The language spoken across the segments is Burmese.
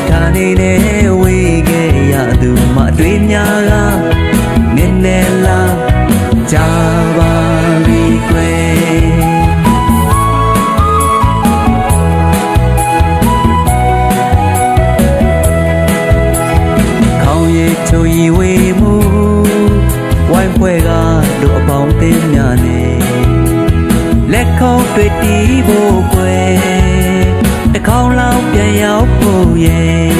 ထားနေတဲ့ဝေးခဲ့ရသူမတွေ့များကနည်းနည်းလားကြာပါပြီကွယ်ခေါင်းရည်ချိုရီဝေးမှုဝိုင်းဖွဲ့ကတို့အပေါင်းအသင်းများနဲ့လက်ခုပ်တွေ့တီးဖို့ကွယ်တစ်ခေါက်လောက်ပြန်ရောက်ဖို့ရဲ့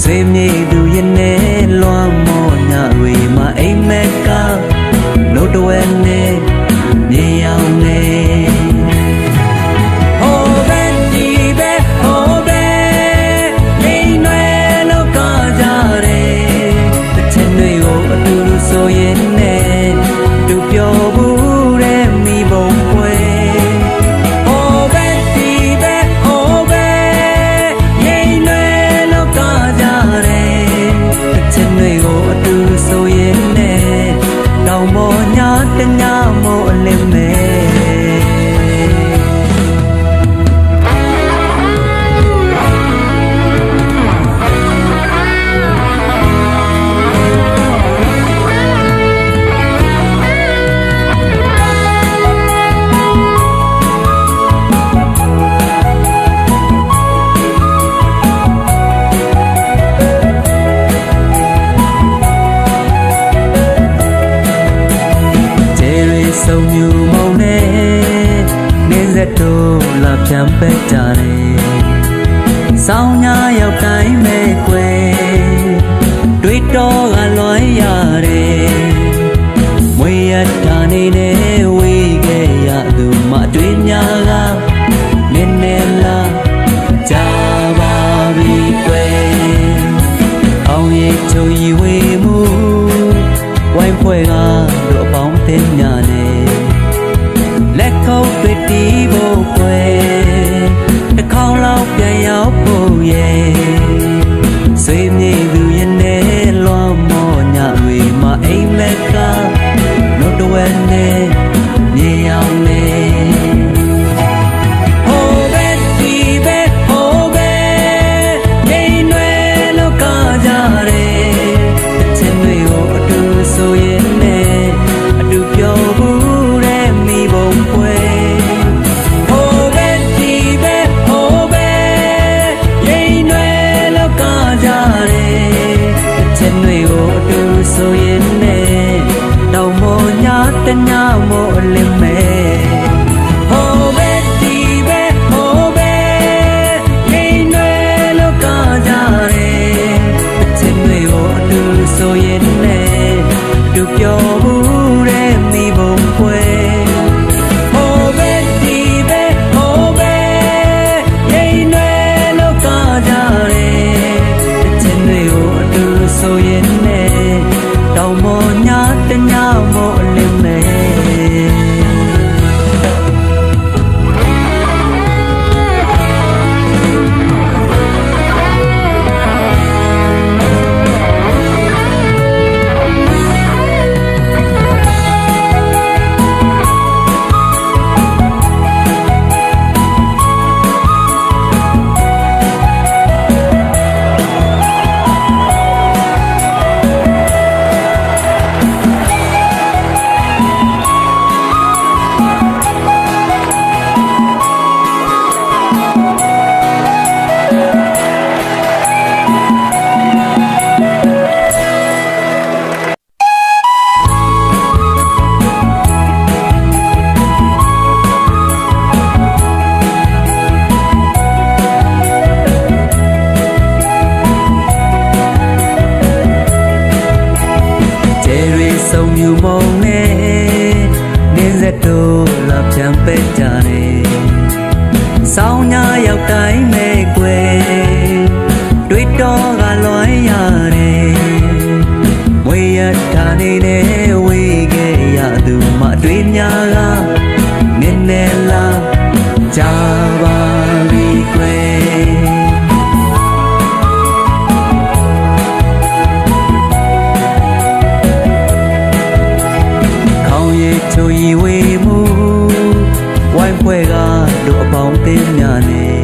ဆွေမြေသူရဲ့နဲ့လွမ်းမောညတွေမှာအိမ်မက်ကလို့တဝဲနဲ့မြေအောင်နဲ့ဟိုဘက်ဒီဘက်ဟိုဘက်အိမ်ွယ်လို့ကကြတယ်တစ်ချက်တွေကိုအတူတူဆိုရင်နဲ့သူပြောဘူးတဲ့မိဘုံကွယ်တညမို့အလင်းမဲ့ဆုံမြူမုံနဲ့နေစက်တို့လာပြန်ပက်ကြတယ်ဆောင်းညာရောက်တိုင်းမဲ့ကွယ်တွေ့တော့ကလွှမ်းရတယ်မွေရထားနေတဲ့ဝေးခဲ့ရသူမတွေ့များကနည်းနည်းလားကြာပါပြီကွယ်အောင်ရချိုရီဝေးမှုဝိုင်းဖွဲ့ကတို့အပေါင်းအသင်းများနဲ့လက်ခုပ်တွေ့တီးဖို့ကွယ်တစ်ခေါက်လောက်ပြန်ရောက်ဖို့ရဲ့ဆွေမြေသူရဲ့နဲ့လွမ်းမောညတွေမှာအိမ်မက်ကလို့တဝဲနဲ့မြေအောင်နဲ့ဟိုဘက်ဒီဘက်ဟိုဘက်အိမ်ွယ်လို့ကကြတယ်တစ်ချက်တွေကိုအတူဆိုရင်နဲ့အတူပြောဘူးတဲ့မိဘုံကွယ်ဟိုဘက်ဒီဘက်ဟိုဘက်အိမ်ွယ်လို့ကကြတယ်တစ်ချက်တွေကိုအတူဆိုရင်နဲ့တောင်မောညတညမို့အလင်းမဲ့ဟိုဘက်ဒီဘက်ဟိုဘက်အိမ်ွယ်လို့ကကြတယ်တစ်ချက်တွေကိုအတူဆိုရင်နဲ့သူပြောဘူးတဲ့မိဘုံကွယ်ဟိုဘက်ဒီဘက်ဟိုဘက်အိမ်ွယ်လို့ကကြတယ်တစ်ချက်တွေကိုအတူဆိုရင်နဲ့တောင်မောညတညမို့အလင်းမဲ့ဆုံမြူမုံနဲ့နေစက်တို့လာပြန်ပက်ကြတယ်ဆောင်းညာရောက်တိုင်းမဲ့ကွယ်တွေ့တော့ကလွှမ်းရတယ်မွေရထားနေတဲ့ဝေးခဲ့ရသူမတွေ့များကနည်းနည်းလားကြာပါပြီကွယ်ချိုရီဝေးမှုဝိုင်းဖွဲ့ကတို့အပေါင်းအသင်းများနဲ့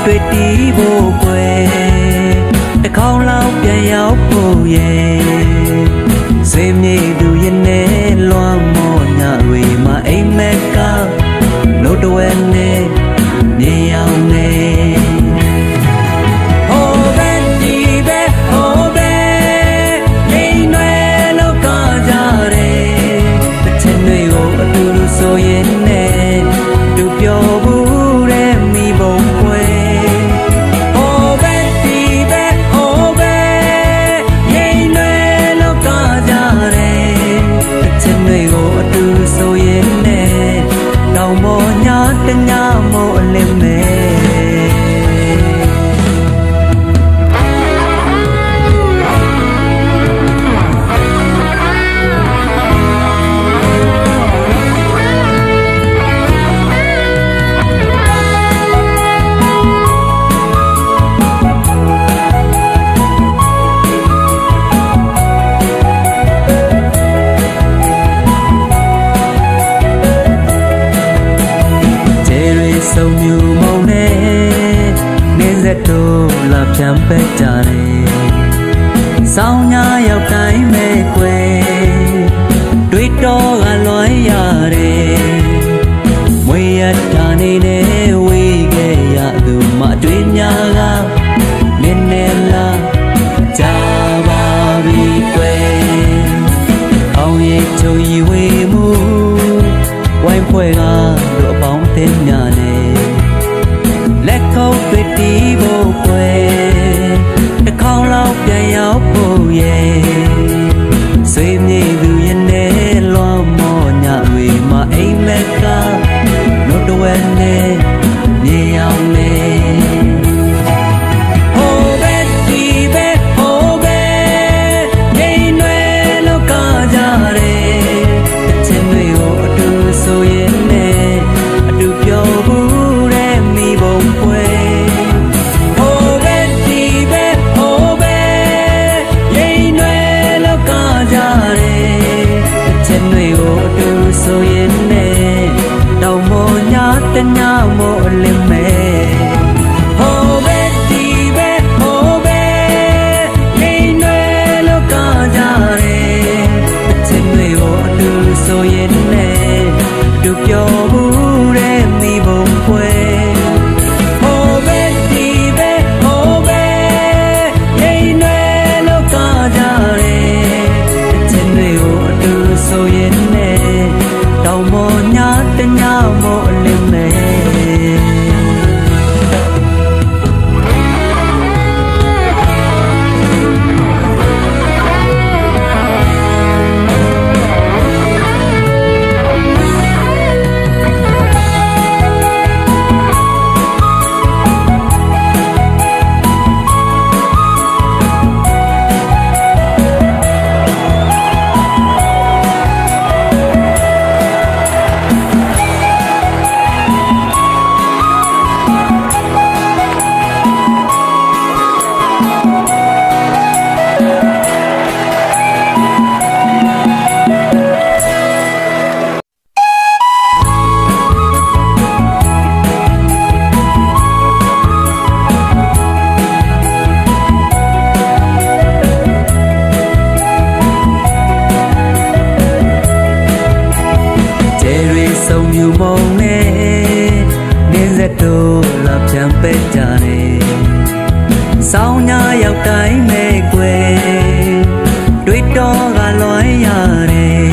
တွေ့တီးဖို့ကွယ်တစ်ခေါက်လောက်ပြန်ရောက်ဖို့ရဲ့ဆွေမြေသူရဲ့နဲ့လွမ်းမောညတွေမှာအိမ်မက်ကလို့တဝဲနဲ့နေအောင်နေဆိုရင်နဲ့သူပြောဘူးတဲ့မိဘုံကွယ်ဟိုပဲဒီပဲဟိုပဲရိမ်လွယ်လောကကြတယ်အချင်းတွေကိုအတူဆိုရင်နဲ့တောင်ပေါ်ညာတညာမို့အလင်းမဲ့ဆုံမြူမုံနဲ့နေစက်တို့လာပြန်ပက်ကြတယ်ဆောင်းညာရောက်တိုင်းမဲ့ကွယ်တွေ့တော့ကလွမ်းရတယ်မွေရတာနေနဲ့ဝေးခဲ့ရသူမတွေ့များကနည်းနည်းလားကြာပါပြီကွယ်အောင်ရချိုရီဝေးမှုဝိုင်းဖွဲ့ကတို့အပေါင်းတင်များနဲ့လက်ခုပ်တွေ့တီးဖို့ကွယ်တစ်ခေါက်လောက်ပြန်ရောက်ဖို့ရဲ့ဆွေမြေသူရဲ့နဲ့လွမ်းမောညတွေမှာအိမ်မက်ကလို့တဝဲနဲ့နေအောင်နေဆိုရင်နဲ့တောင်မောညာတညာမို့အလင်းမဲ့ဟိုပဲဒီပဲဟိုပဲနေရွယ်လောကကြတယ်အချင်းတွေကိုအတူဆိုရင်နဲ့သူပြောဘူးတဲ့မိဘုံခွဲဟိုပဲဒီပဲဟိုပဲနေရွယ်လောကကြတယ်အချင်းတွေကိုအတူဆိုရင်တောင်ပေါ်ညာတညာမို့အလင်းမဲ့ဆုံမြူမုံနဲ့နေစက်တို့လာပြန်ပက်ကြတယ်ဆောင်းညာရောက်တိုင်းမဲ့ကွယ်တွေ့တော့ကလွမ်းရတယ်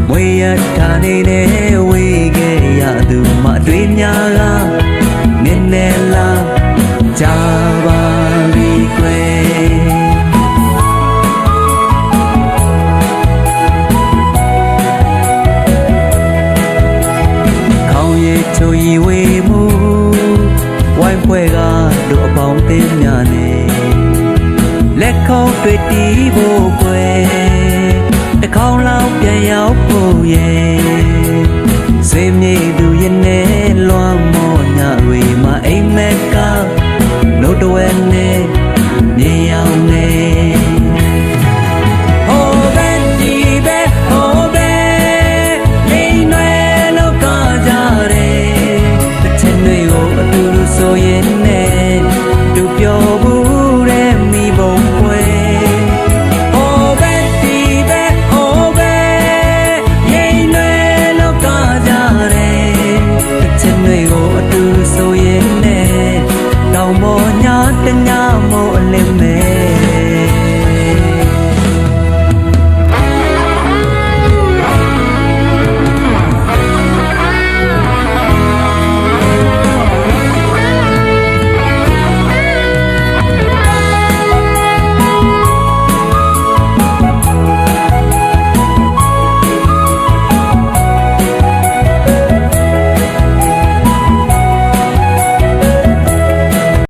မွေရတာနေနဲ့ဝေးခဲ့ရသူမတွေ့များကနည်းနည်းလားကြာပါပြီကွယ်ချိုရီဝေးမှုဝိုင်းဖွဲ့ကတို့အပေါင်းတင်များနဲ့လက်ခုပ်တွေ့တီးဖို့ကွယ်တစ်ခေါက်လောက်ပြန်ရောက်ဖို့ရဲ့ဆွေမြေသူရဲ့နဲ့လွမ်း